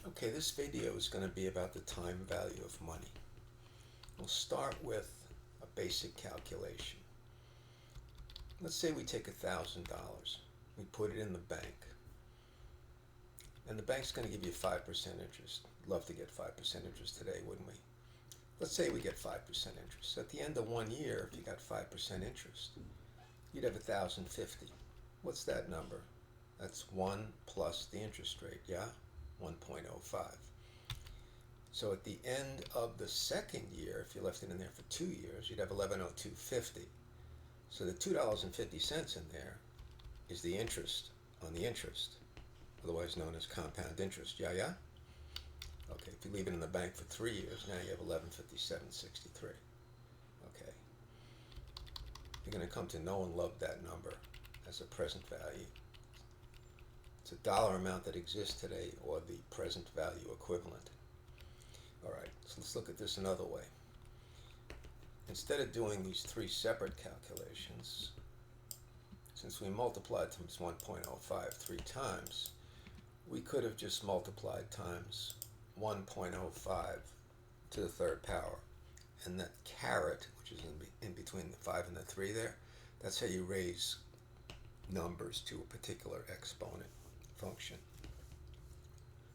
Okay, this video is going to be about the time value of money. We'll start with a basic calculation. Let's say we take $1,000. We put it in the bank. And the bank's going to give you 5% interest. Love to get 5% interest today, wouldn't we? Let's say we get 5% interest. At the end of 1 year, if you got 5% interest, you'd have 1,050. What's that number? That's 1 plus the interest rate, yeah? 1.05. So at the end of the second year, if you left it in there for 2 years, you'd have 1102.50. So the $2.50 in there is the interest on the interest, otherwise known as compound interest. Yeah? Okay, if you leave it in the bank for 3 years, now you have 1157.63. Okay. You're going to come to know and love that number as a present value. It's a dollar amount that exists today, or the present value equivalent. All right, so let's look at this another way. Instead of doing these three separate calculations, since we multiplied times 1.05 3 times, we could have just multiplied times 1.05 to the third power. And that caret, which is in between the 5 and the 3 there, that's how you raise numbers to a particular exponent function.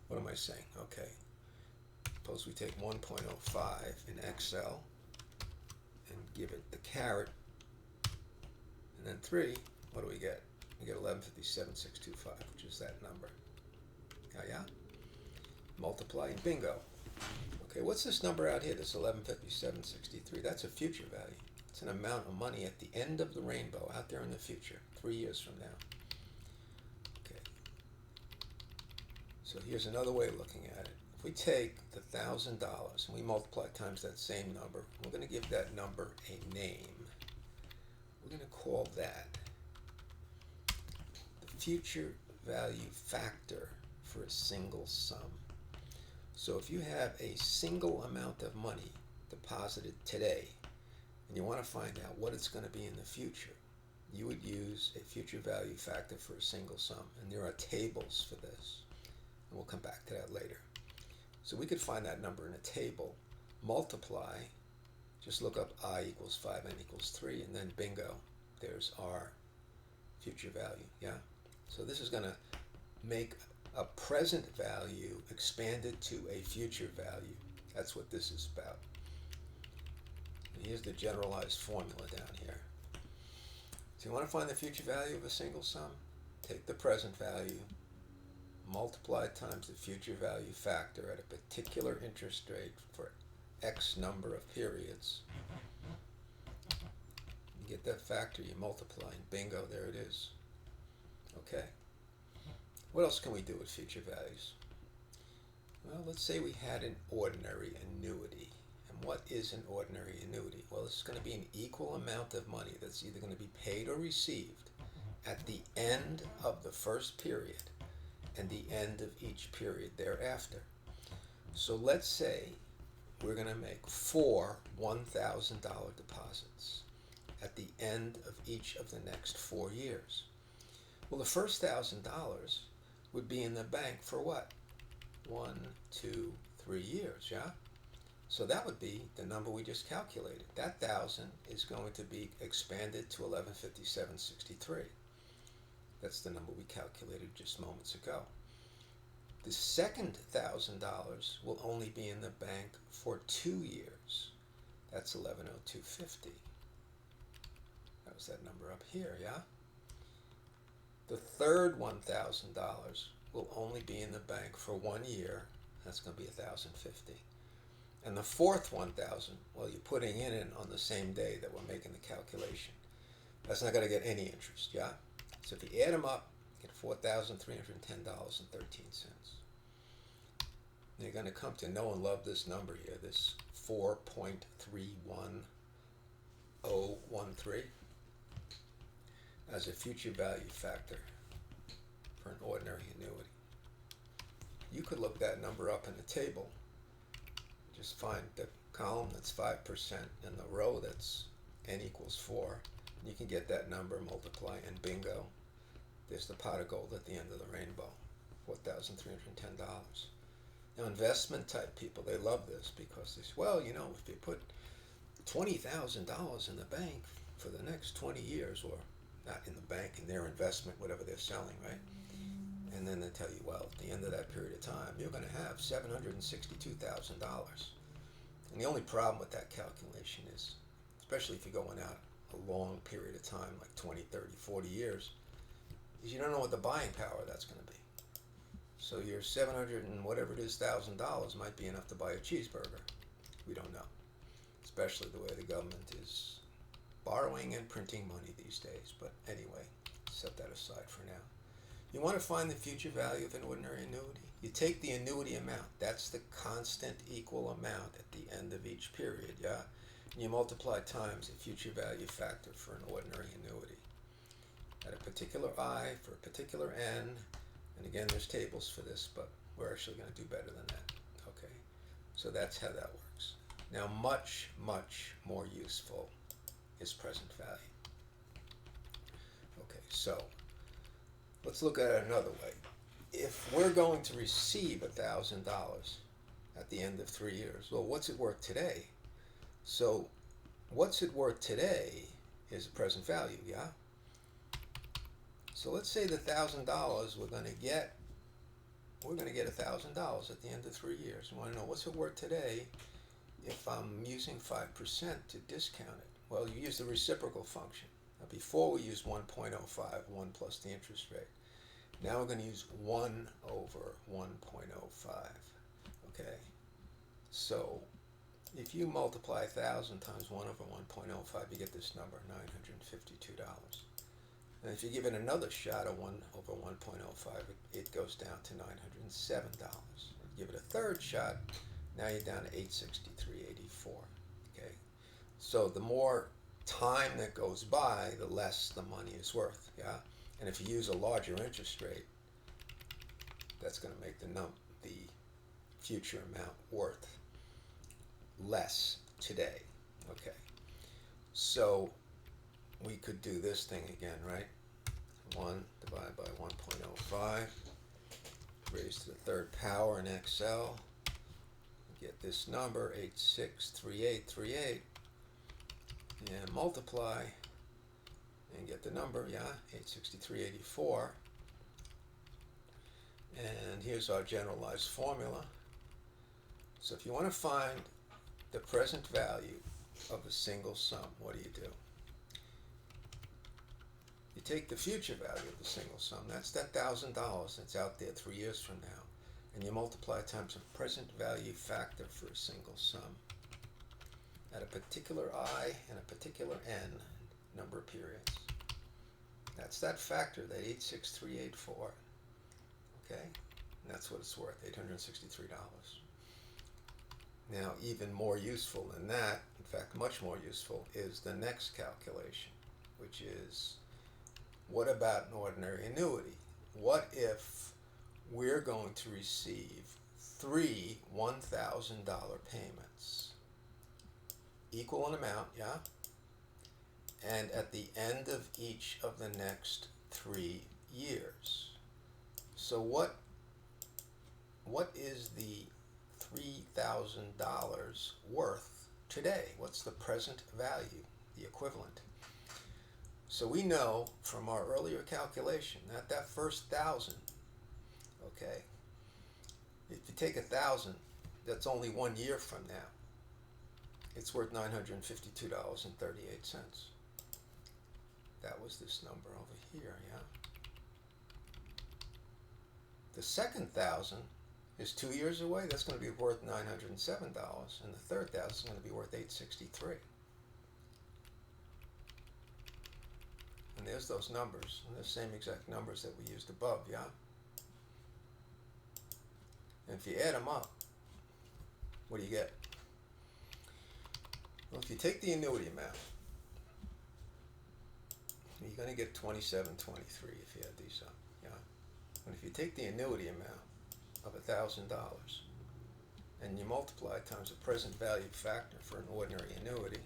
What am I saying? Okay. Suppose we take 1.05 in Excel and give it the caret, and then 3, what do we get? We get 1157.625, which is that number. Yeah? Multiply and bingo. Okay, what's this number out here, this 1157.63? That's a future value. It's an amount of money at the end of the rainbow, out there in the future, 3 years from now. Okay. So here's another way of looking at it. If we take the $1,000 and we multiply times that same number, we're going to give that number a name. We're going to call that the future value factor for a single sum. So if you have a single amount of money deposited today, and you want to find out what it's going to be in the future, you would use a future value factor for a single sum. And there are tables for this. And we'll come back to that later. So we could find that number in a table, multiply, just look up I equals 5, N equals 3, and then bingo, there's our future value, yeah? So this is going to make a present value expanded to a future value. That's what this is about. And here's the generalized formula down here. So you want to find the future value of a single sum? Take the present value, multiply times the future value factor at a particular interest rate for X number of periods. You get that factor, you multiply, and bingo, there it is. Okay. What else can we do with future values? Well, let's say we had an ordinary annuity. And what is an ordinary annuity? Well, it's going to be an equal amount of money that's either going to be paid or received at the end of the first period and the end of each period thereafter. So let's say we're going to make 4 $1,000 deposits at the end of each of the next 4 years. Well, the first $1,000 would be in the bank for what? 1, 2, 3 years, yeah? So that would be the number we just calculated. That 1,000 is going to be expanded to 1157.63. That's the number we calculated just moments ago. The second $1,000 will only be in the bank for 2 years. That's 1102.50. That was that number up here, yeah? The third $1,000 will only be in the bank for 1 year. That's going to be 1,050. And the fourth 1,000, well, you're putting in on the same day that we're making the calculation. That's not going to get any interest, yeah? So if you add them up, you get $4,310.13. You're going to come to know and love this number here, this 4.31013, as a future value factor for an ordinary annuity. You could look that number up in the table. Just find the column that's 5% and the row that's n equals 4. You can get that number, multiply, and bingo, there's the pot of gold at the end of the rainbow, $4,310. Now, investment type people, they love this because they say, well, you know, if you put $20,000 in the bank for the next 20 years, or not in the bank, in their investment, whatever they're selling, right? And then they tell you, well, at the end of that period of time, you're going to have $762,000. And the only problem with that calculation is, especially if you're going out a long period of time, like 20, 30, 40 years, is you don't know what the buying power that's going to be. So your 700 and whatever it is $1,000 might be enough to buy a cheeseburger. We don't know, especially the way the government is borrowing and printing money these days. But anyway, set that aside for now. You want to find the future value of an ordinary annuity. You take the annuity amount. That's the constant equal amount at the end of each period, yeah? And you multiply times the future value factor for an ordinary annuity. At a particular I for a particular N, and again, there's tables for this, but we're actually going to do better than that. Okay, so that's how that works. Now, much, much more useful is present value. Okay, so let's look at it another way. If we're going to receive $1,000 at the end of 3 years, well, what's it worth today? So, what's it worth today is the present value, yeah? So let's say the $1,000 we're going to get $1,000 at the end of 3 years. You want to know what's it worth today if I'm using 5% to discount it? Well, you use the reciprocal function. Now, before we used 1.05, 1 plus the interest rate. Now we're going to use 1 over 1.05. Okay? So if you multiply 1,000 times 1 over 1.05, you get this number, $952. And if you give it another shot of 1 over 1.05, it goes down to $907. Give it a third shot, now you're down to $863.84. Okay? So the more time that goes by, the less the money is worth, yeah? And if you use a larger interest rate, that's going to make the future amount worth less today. Okay, so we could do this thing again, right? 1 divided by 1.05, raised to the third power in Excel. Get this number, 863838, and multiply and get the number, yeah, 863.84. And here's our generalized formula. So if you want to find the present value of a single sum, what do? You take the future value of the single sum, that's that $1,000 that's out there 3 years from now, and you multiply times a present value factor for a single sum at a particular I and a particular N number of periods. That's that factor, that 86384. Okay? And that's what it's worth, $863. Now, even more useful than that, in fact, much more useful, is the next calculation, which is, what about an ordinary annuity? What if we're going to receive 3 $1,000 payments? Equal in amount, yeah? And at the end of each of the next 3 years. So what is the $3,000 worth today? What's the present value, the equivalent? So we know from our earlier calculation that that first 1,000, okay, if you take 1,000, that's only 1 year from now. It's worth $952.38. That was this number over here, yeah? The second 1,000 is 2 years away. That's going to be worth $907, and the third 1,000 is going to be worth $863. And there's those numbers, and the same exact numbers that we used above, yeah? And if you add them up, what do you get? Well, if you take the annuity amount, you're going to get $27.23 if you add these up, yeah? And if you take the annuity amount of $1,000 and you multiply times the present value factor for an ordinary annuity,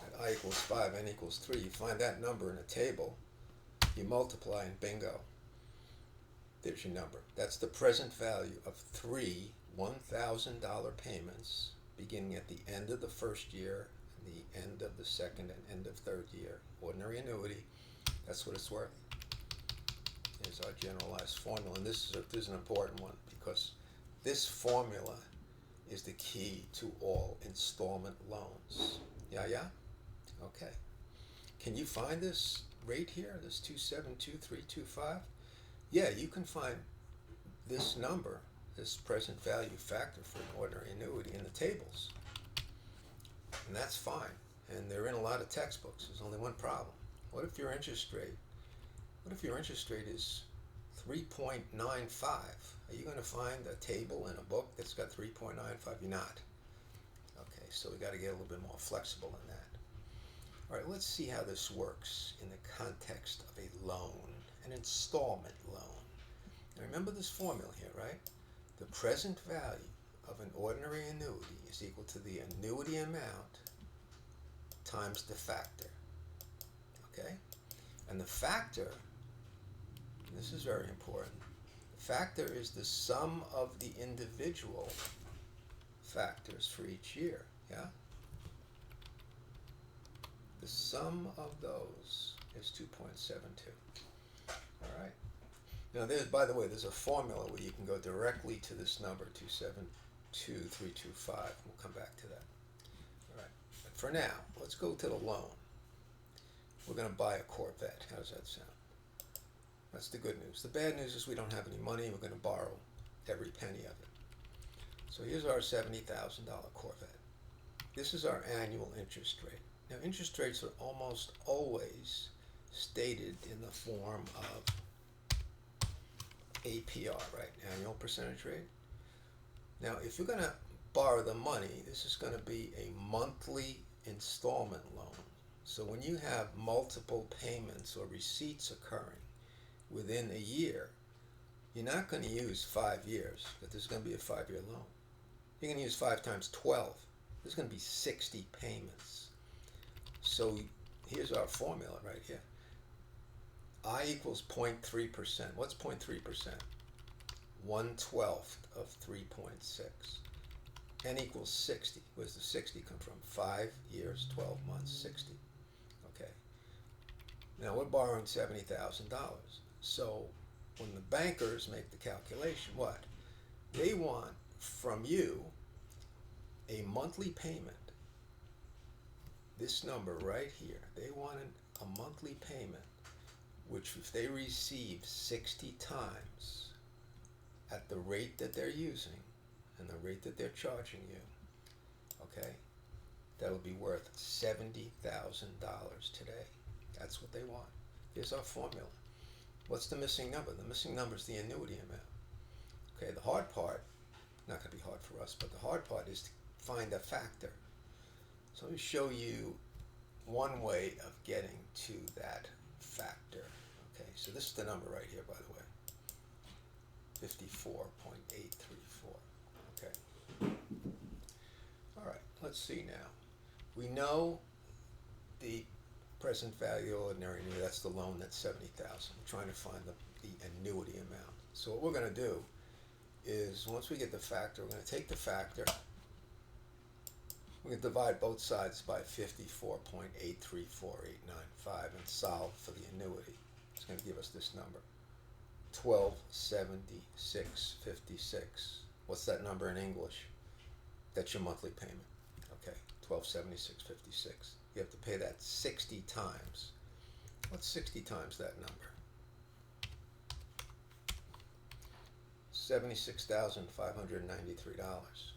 at I equals 5, N equals 3, you find that number in a table, you multiply and bingo. There's your number. That's the present value of three $1,000 payments beginning at the end of the first year, the end of the second, and end of third year. Ordinary annuity, that's what it's worth. Here's our generalized formula, and this is an important one because this formula is the key to all installment loans. Yeah? Okay. Can you find this rate here, this 272,325? Yeah, you can find this number, this present value factor for an ordinary annuity in the tables. And that's fine. And they're in a lot of textbooks. There's only one problem. What if your interest rate is 3.95? Are you going to find a table in a book that's got 3.95? You're not. Okay, so we got to get a little bit more flexible than that. All right, let's see how this works in the context of a loan, an installment loan. Now remember this formula here, right? The present value of an ordinary annuity is equal to the annuity amount times the factor. Okay? And the factor, this is very important, the factor is the sum of the individual factors for each year. Yeah? The sum of those is 2.72. All right? Now, by the way, there's a formula where you can go directly to this number, 272,325. We'll come back to that. All right. But for now, let's go to the loan. We're going to buy a Corvette. How does that sound? That's the good news. The bad news is we don't have any money. We're going to borrow every penny of it. So here's our $70,000 Corvette. This is our annual interest rate. Now, interest rates are almost always stated in the form of APR, right? Annual percentage rate. Now, if you're going to borrow the money, this is going to be a monthly installment loan. So when you have multiple payments or receipts occurring within a year, you're not going to use 5 years, but there's going to be a 5-year loan. You're going to use 5 times 12. There's going to be 60 payments. So here's our formula right here. I equals 0.3%. What's 0.3%? 1/12 of 3.6. N equals 60. Where's the 60 come from? 5 years, 12 months, 60. Okay. Now we're borrowing $70,000. So when the bankers make the calculation, what? They want from you a monthly payment. This number right here, they wanted a monthly payment, which if they receive 60 times at the rate that they're using and the rate that they're charging you, okay, that'll be worth $70,000 today. That's what they want. Here's our formula. What's the missing number? The missing number is the annuity amount. Okay, the hard part, not going to be hard for us, but the hard part is to find a factor. So let me show you one way of getting to that factor. Okay, so this is the number right here, by the way. 54.834. Okay. All right, let's see now. We know the present value ordinary annuity, that's the loan, that's $70,000. We're trying to find the annuity amount. So what we're going to do is, once we get the factor, we're going to take the factor, we're going to divide both sides by 54.834895 and solve for the annuity. It's going to give us this number, 1276.56. What's that number in English? That's your monthly payment. Okay, 1276.56. You have to pay that 60 times. What's 60 times that number? $76,593.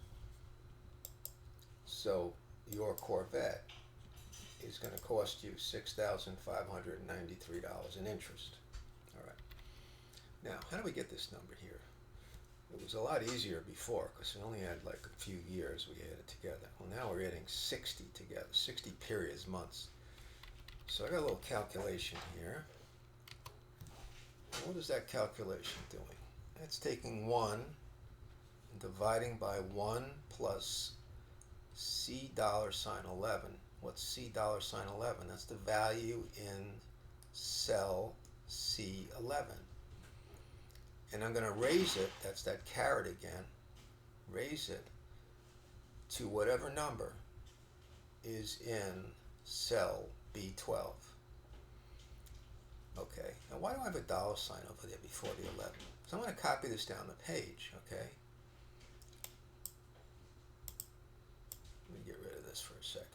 So your Corvette is going to cost you $6,593 in interest. All right. Now, how do we get this number here? It was a lot easier before because we only had like a few years we added together. Well, now we're adding 60 together, 60 periods, months. So I got a little calculation here. What is that calculation doing? It's taking 1 and dividing by 1 plus $C $11. What's $C $11? That's the value in cell C11. And I'm going to raise it, that's that caret again, raise it to whatever number is in cell B12. Okay, now why do I have a dollar sign over there before the 11? So I'm going to copy this down the page, okay? Let me get rid of this for a second.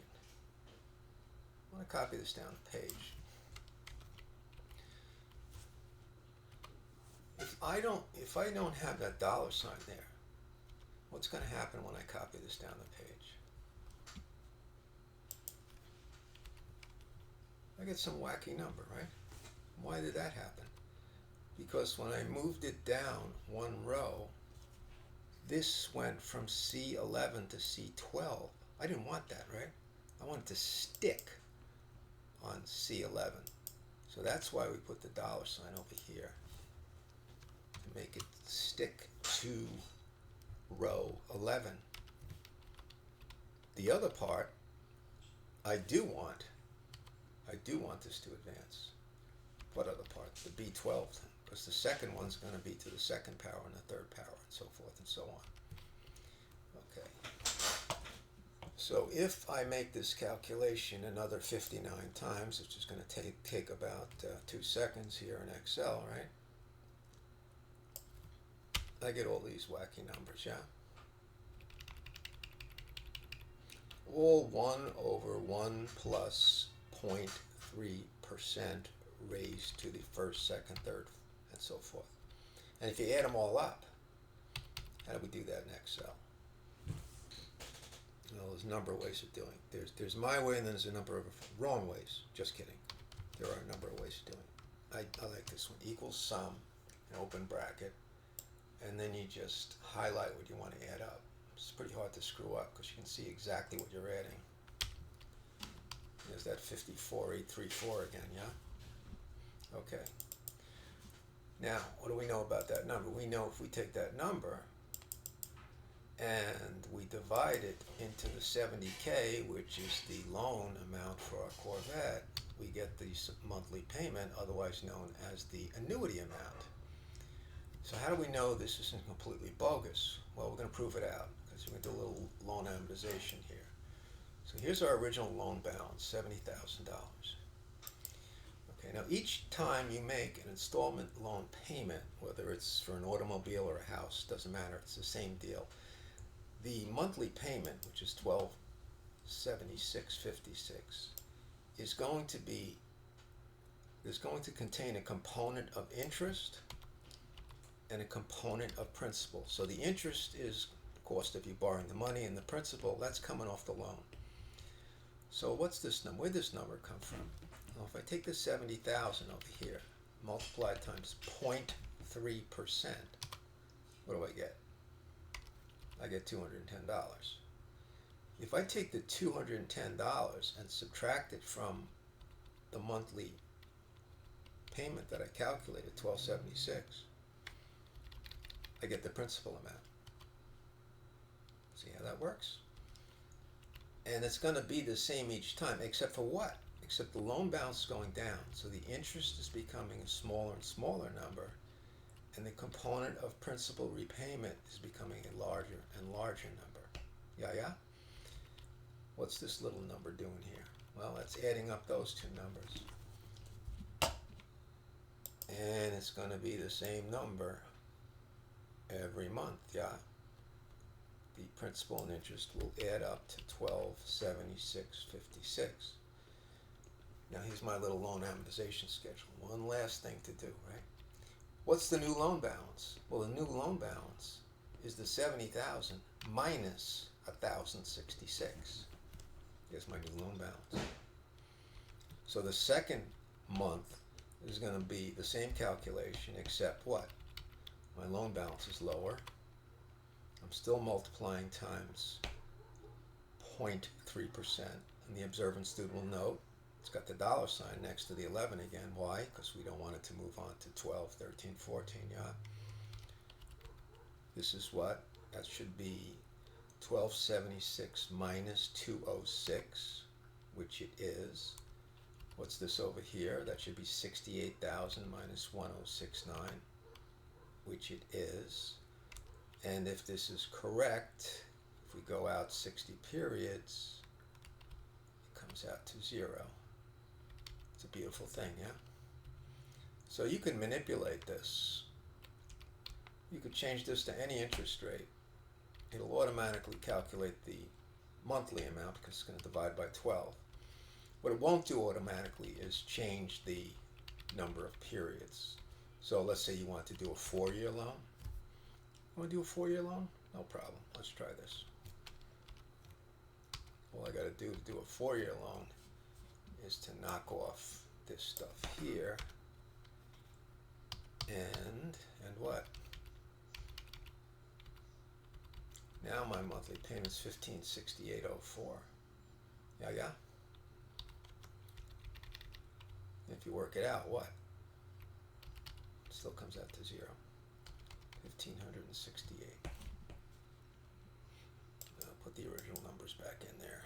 I'm going to copy this down the page. If I don't have that dollar sign there, what's going to happen when I copy this down the page? I get some wacky number, right? Why did that happen? Because when I moved it down one row, this went from C11 to C12. I didn't want that, right? I wanted to stick on C11. So that's why we put the dollar sign over here, to make it stick to row 11. The other part, I do want this to advance. What other part? The B12, because the second one's going to be to the second power and the third power, and so forth and so on. Okay. So if I make this calculation another 59 times, which is going to take about 2 seconds here in Excel, right? I get all these wacky numbers, yeah? All 1 over 1 plus 0.3% raised to the first, second, third, and so forth. And if you add them all up, how do we do that in Excel? Well, there's a number of ways of doing it. There's my way, and then there's a number of wrong ways. Just kidding. There are a number of ways of doing it. I like this one. Equals sum, an open bracket, and then you just highlight what you want to add up. It's pretty hard to screw up because you can see exactly what you're adding. There's that 54834 again, yeah? Okay. Now, what do we know about that number? We know if we take that number and we divide it into the 70K, which is the loan amount for our Corvette, we get the monthly payment, otherwise known as the annuity amount. So how do we know this isn't completely bogus? Well, we're going to prove it out, because we're going to do a little loan amortization here. So here's our original loan balance, $70,000. Okay, now each time you make an installment loan payment, whether it's for an automobile or a house, doesn't matter, it's the same deal. The monthly payment, which is $1,276.56, is going to contain a component of interest and a component of principal. So the interest is the cost of you borrowing the money, and the principal, that's coming off the loan. So what's this number? Where'd this number come from? Well, if I take the 70,000 over here, multiply it times 0.3%, what do I get? I get $210. If I take the $210 and subtract it from the monthly payment that I calculated, $1,276, I get the principal amount. See how that works? And it's going to be the same each time, except for what? Except the loan balance is going down, so the interest is becoming a smaller and smaller number, and the component of principal repayment is becoming a larger and larger number. Yeah? What's this little number doing here? Well, that's adding up those two numbers. And it's going to be the same number every month, yeah? The principal and interest will add up to $1,276.56. Now here's my little loan amortization schedule. One last thing to do, right? What's the new loan balance? Well, the new loan balance is the 70,000 minus 1,066. Here's my new loan balance. So the second month is going to be the same calculation, except what? My loan balance is lower. I'm still multiplying times 0.3%, and the observant student will note it's got the dollar sign next to the 11 again. Why? Because we don't want it to move on to 12, 13, 14, yeah? This is what? That should be 1276 minus 206, which it is. What's this over here? That should be 68,000 minus 1069. which it is, and if this is correct, if we go out 60 periods, it comes out to 0. It's a beautiful thing, yeah? So you can manipulate this. You could change this to any interest rate. It'll automatically calculate the monthly amount because it's going to divide by 12. What it won't do automatically is change the number of periods. So let's say you want to do a 4-year loan. Want to do a 4-year loan? No problem. Let's try this. All I got to do to do a 4-year loan is to knock off this stuff here and what? Now my monthly payment's $1568.04. Yeah. If you work it out, what? It still comes out to 0. 1,568. I'll put the original numbers back in there.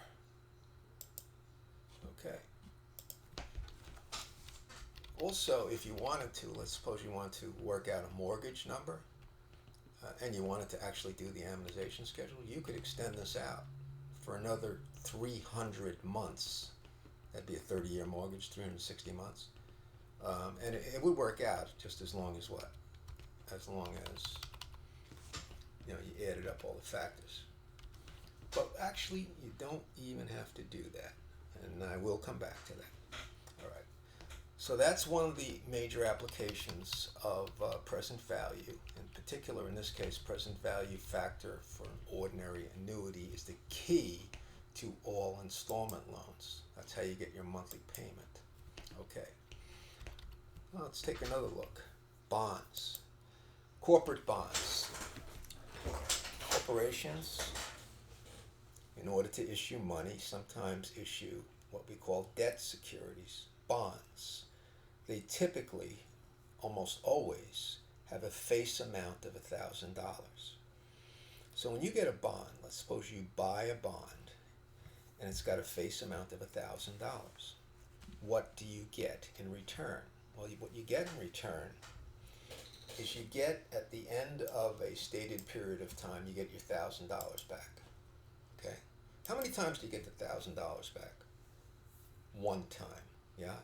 Okay. Also, if you wanted to, let's suppose you want to work out a mortgage number, and you wanted to actually do the amortization schedule, you could extend this out for another 300 months. That'd be a 30-year mortgage, 360 months. And it would work out just as long as what? As long as, you added up all the factors. But actually, you don't even have to do that. And I will come back to that. All right. So that's one of the major applications of present value. In particular, in this case, present value factor for an ordinary annuity is the key to all installment loans. That's how you get your monthly payment. Okay. Well, let's take another look. Bonds. Corporate bonds. Corporations, in order to issue money, sometimes issue what we call debt securities, bonds. They typically, almost always, have a face amount of $1,000. So when you get a bond, let's suppose you buy a bond, and it's got a face amount of $1,000. What do you get in return? Well, what you get in return is you get, at the end of a stated period of time, you get your $1,000 back. Okay? How many times do you get the $1,000 back? One time, yeah?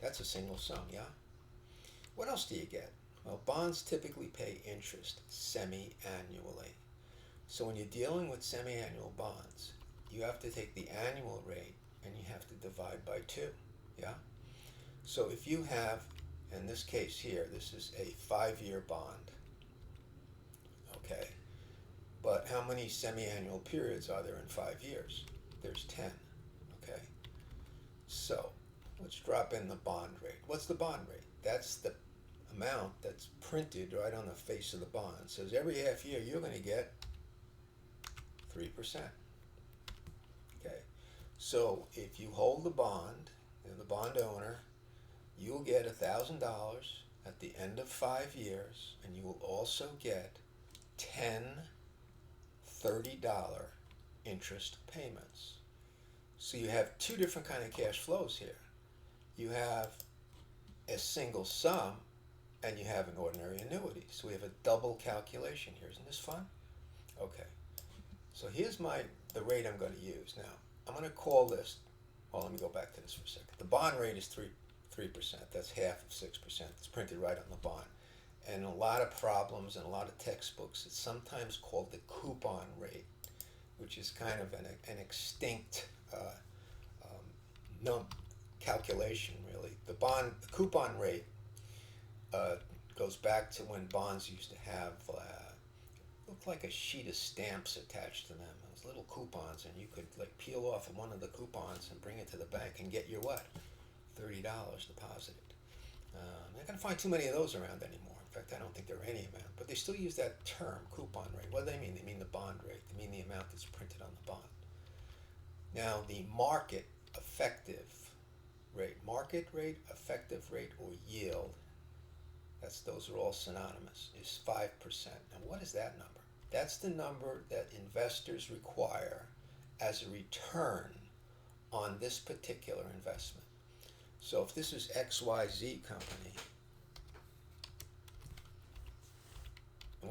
That's a single sum, yeah? What else do you get? Well, bonds typically pay interest semi-annually. So when you're dealing with semi-annual bonds, you have to take the annual rate and you have to divide by 2, yeah? So if you have, in this case here, this is a 5-year bond, okay? But how many semi-annual periods are there in 5 years? There's 10, okay? So let's drop in the bond rate. What's the bond rate? That's the amount that's printed right on the face of the bond. It says every half year you're going to get 3%. Okay, so if you hold the bond, you're the bond owner, you'll get $1,000 at the end of 5 years, and you will also get 10 $30 interest payments. So you have two different kind of cash flows here. You have a single sum, and you have an ordinary annuity. So we have a double calculation here. Isn't this fun? Okay. So here's the rate I'm going to use. Now, I'm going to call this, well, let me go back to this for a second. The bond rate is 3%. That's half of 6%. It's printed right on the bond. And a lot of problems and a lot of textbooks, it's sometimes called the coupon rate, which is kind of an extinct calculation, really. The coupon rate goes back to when bonds used to have looked like a sheet of stamps attached to them. Those little coupons, and you could like peel off one of the coupons and bring it to the bank and get your what? $30 deposited. You're not going to find too many of those around anymore. In fact, I don't think there are any amount. But they still use that term, coupon rate. What do they mean? They mean the bond rate. They mean the amount that's printed on the bond. Now, the market effective rate, effective rate, or yield, those are all synonymous, is 5%. Now, what is that number? That's the number that investors require as a return on this particular investment. So if this is XYZ company,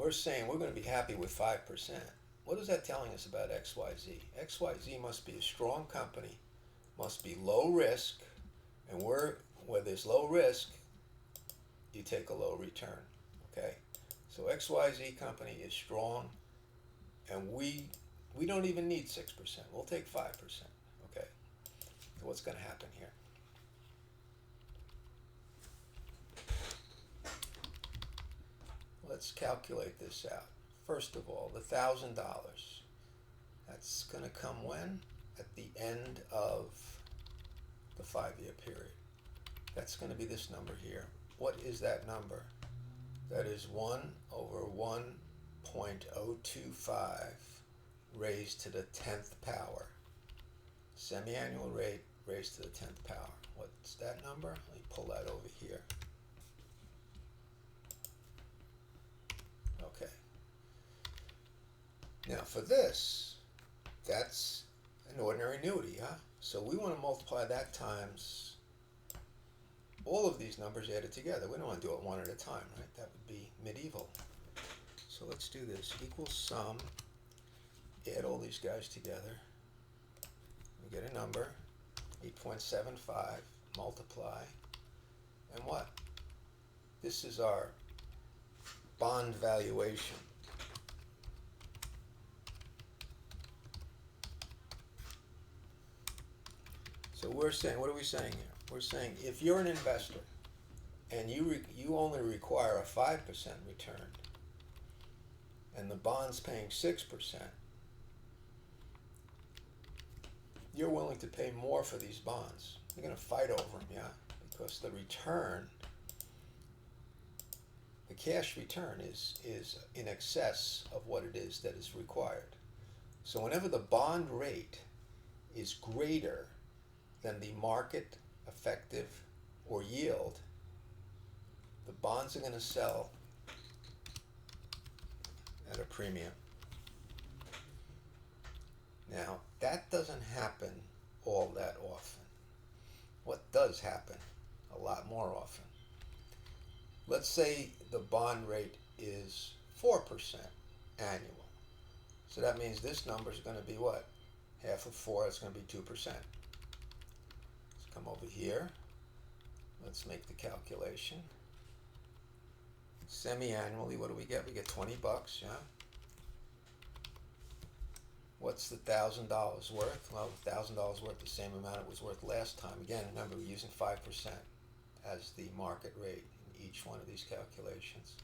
we're saying we're going to be happy with 5%. What is that telling us about XYZ? XYZ must be a strong company, must be low risk, and where there's low risk, you take a low return. Okay? So XYZ company is strong, and we don't even need 6%. We'll take 5%. Okay? So what's going to happen here? Let's calculate this out. First of all, the $1,000, that's going to come when? At the end of the 5-year period. That's going to be this number here. What is that number? That is 1 over 1.025 raised to the 10th power. Semi-annual rate raised to the 10th power. What's that number? Let me pull that over here. Okay. Now for this, that's an ordinary annuity, huh? So we want to multiply that times all of these numbers added together. We don't want to do it one at a time, right? That would be medieval. So let's do this. Equals sum. Add all these guys together. We get a number, 8.75, multiply, and what? This is our bond valuation. So we're saying, what are we saying here? We're saying if you're an investor and you only require a 5% return and the bond's paying 6%, you're willing to pay more for these bonds. You're going to fight over them, yeah? Because the return, the cash return is in excess of what it is that is required. So whenever the bond rate is greater than the market effective or yield, the bonds are going to sell at a premium. Now, that doesn't happen all that often. What does happen a lot more often? Let's say the bond rate is 4% annual. So that means this number is going to be what? Half of 4, it's going to be 2%. Let's come over here. Let's make the calculation. Semi-annually, what do we get? We get 20 bucks, yeah? What's the $1,000 worth? Well, the $1,000 worth the same amount it was worth last time. Again, remember, we're using 5% as the market rate in each one of these calculations.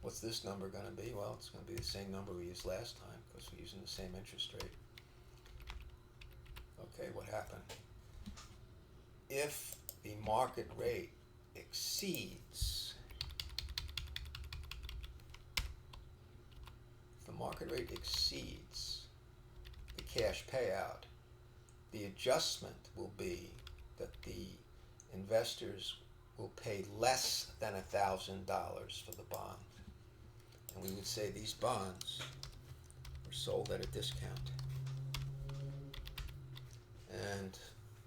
What's this number going to be? Well, it's going to be the same number we used last time because we're using the same interest rate. Okay, what happened? If the market rate exceeds, the cash payout, the adjustment will be that the investors will pay less than $1,000 for the bond. And we would say these bonds were sold at a discount. And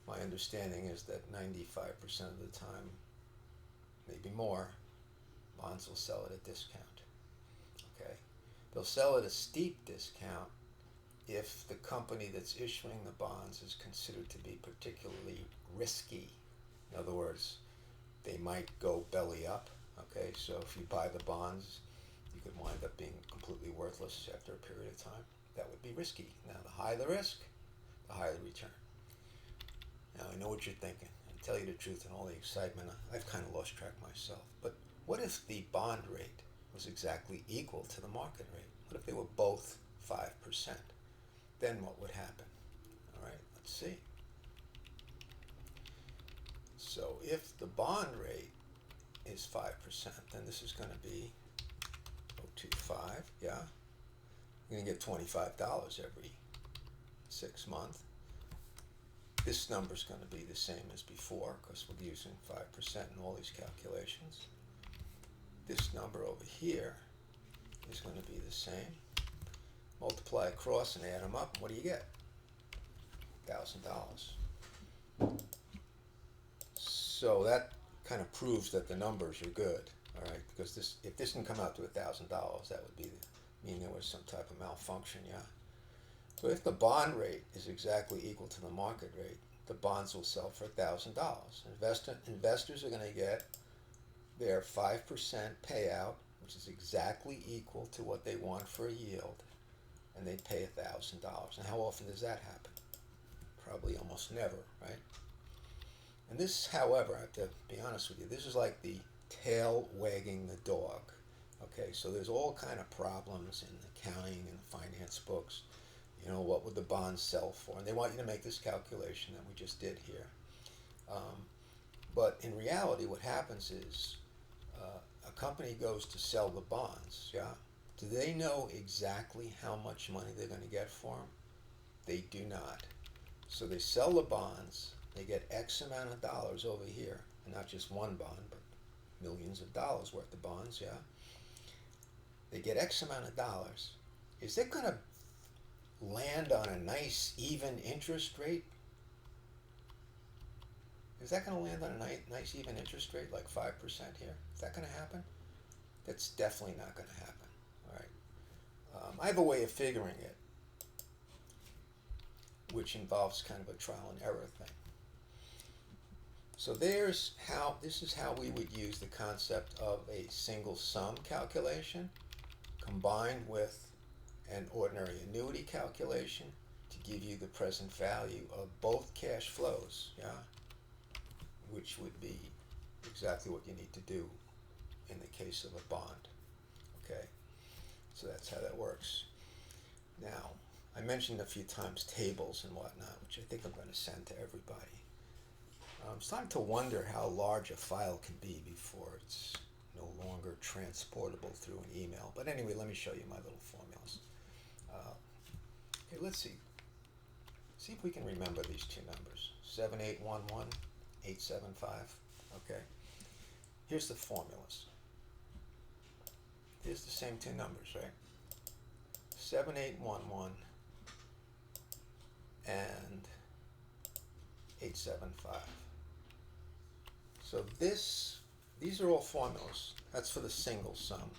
my understanding is that 95% of the time, maybe more, bonds will sell at a discount. Okay? They'll sell at a steep discount if the company that's issuing the bonds is considered to be particularly risky. In other words, they might go belly up. Okay, so if you buy the bonds, you could wind up being completely worthless after a period of time. That would be risky. Now, the higher the risk, the higher the return. Now, I know what you're thinking. And to tell you the truth, in all the excitement, I've kind of lost track myself. But what if the bond rate was exactly equal to the market rate? What if they were both 5%? Then what would happen? All right, let's see. So if the bond rate is 5%, then this is going to be 0.25, yeah? You're going to get $25 every 6 months. This number is going to be the same as before because we're using 5% in all these calculations. This number over here is going to be the same. Multiply across and add them up. What do you get? $1,000. So that kind of proves that the numbers are good. All right, because if this didn't come out to $1,000, that would mean there was some type of malfunction, yeah. So if the bond rate is exactly equal to the market rate, the bonds will sell for $1,000. Investors are going to get their 5% payout, which is exactly equal to what they want for a yield, and they pay $1,000. And how often does that happen? Probably almost never, right? And this, however, I have to be honest with you, this is like the tail wagging the dog. Okay, so there's all kind of problems in accounting and finance books. You know, what would the bonds sell for? And they want you to make this calculation that we just did here. But in reality, what happens is a company goes to sell the bonds, yeah? Do they know exactly how much money they're going to get for them? They do not. So they sell the bonds, they get X amount of dollars over here, and not just one bond, but millions of dollars worth of bonds, yeah? They get X amount of dollars. Is it going to land on a nice, even interest rate? Is that going to land on a nice, even interest rate, like 5% here? Is that going to happen? That's definitely not going to happen. All right. I have a way of figuring it, which involves kind of a trial and error thing. So this is how we would use the concept of a single sum calculation combined with an ordinary annuity calculation to give you the present value of both cash flows, yeah, which would be exactly what you need to do in the case of a bond. Okay, so that's how that works. Now, I mentioned a few times tables and whatnot, which I think I'm going to send to everybody. I'm starting to wonder how large a file can be before it's no longer transportable through an email. But anyway, let me show you my little formulas. Okay, let's see. See if we can remember these two numbers. 7811, 875. Okay. Here's the formulas. Here's the same two numbers, right? 7811 and 875. So these are all formulas. That's for the single sum.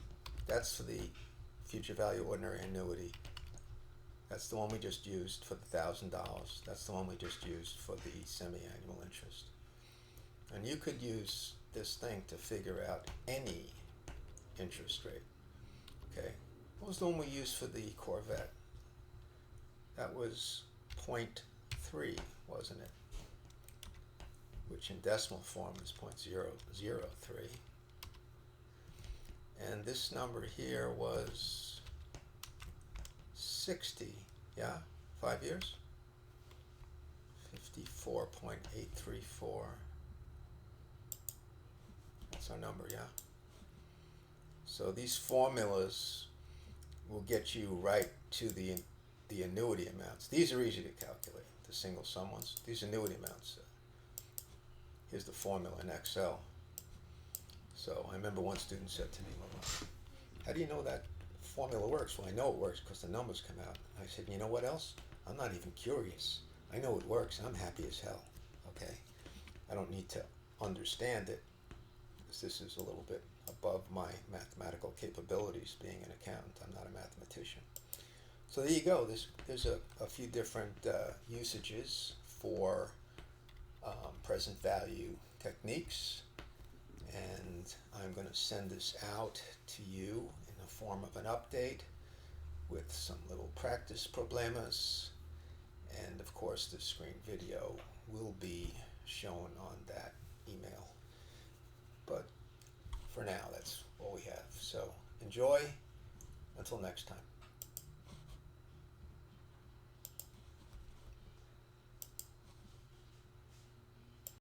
That's for the future value ordinary annuity. That's the one we just used for the $1,000. That's the one we just used for the semi-annual interest. And you could use this thing to figure out any interest rate. Okay, what was the one we used for the Corvette? That was 0.3, wasn't it? Which in decimal form is 0.003. And this number here was 60, yeah? 5 years? 54.834. That's our number, yeah? So these formulas will get you right to the annuity amounts. These are easy to calculate, the single sum ones. These annuity amounts. Here's the formula in Excel. So I remember one student said to me, well, how do you know that formula works? Well, I know it works because the numbers come out. I said, you know what else? I'm not even curious. I know it works and I'm happy as hell. Okay? I don't need to understand it because this is a little bit above my mathematical capabilities being an accountant. I'm not a mathematician. So there you go. There's a few different usages for present value techniques, and I'm going to send this out to you in the form of an update with some little practice problemas, and of course the screen video will be shown on that email. But for now, that's all we have. So enjoy. Until next time.